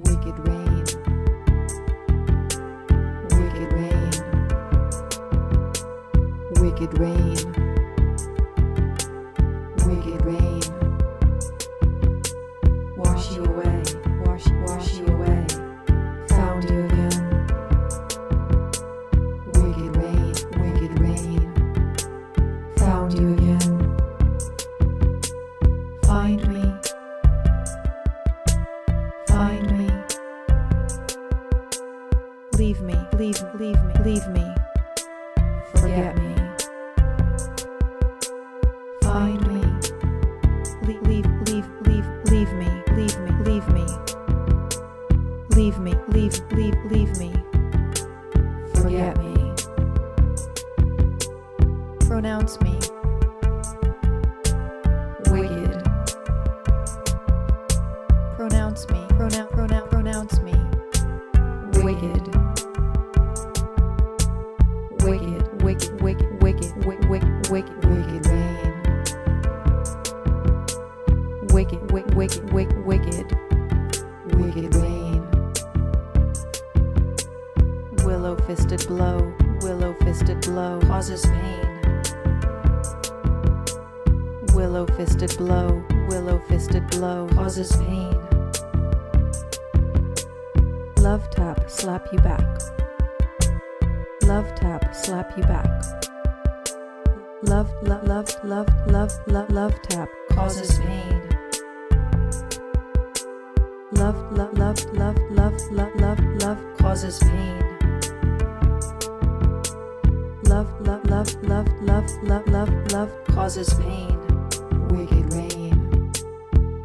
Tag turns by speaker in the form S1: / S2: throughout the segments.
S1: Wicked rain. Wicked rain. Wicked rain. Wicked rain. Wash you away. Wash you away. Found you again. Wicked rain. Wicked rain. Found you again. Find me. Find me. Leave me. Leave me. Forget me. Find me. Leave me. Leave me. Leave me. Leave me. Forget me. Pronounce me. Wicked. Pronounce me. Pronounce me. Wicked. Wicked rain. Wicked rain. Willow-fisted blow causes pain. Willow-fisted blow causes pain. Love tap, slap you back. Love tap, slap you back. Love tap causes pain. Love causes pain. Love causes pain. Wicked rain.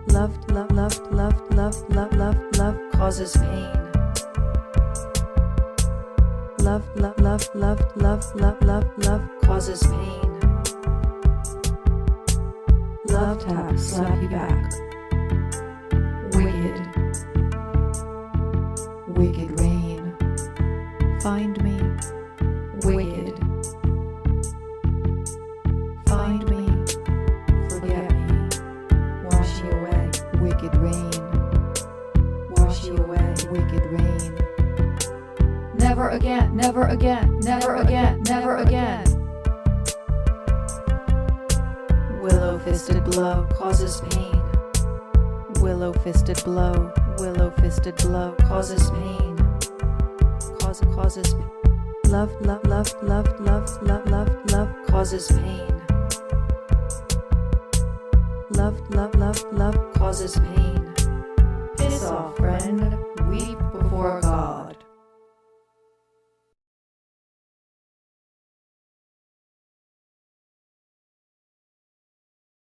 S1: Love causes pain. Love causes pain. Love tap, slap you back. Wicked rain. Find me. Wicked. Find me. Forget me. Wash you away. Wicked rain. Wash you away. Wicked rain. Never again. Never again. Never again. Never again. Willow-fisted blow causes pain. Willow-fisted blow causes pain. Causes pain. Love causes pain. Love causes pain. Piss off, friend.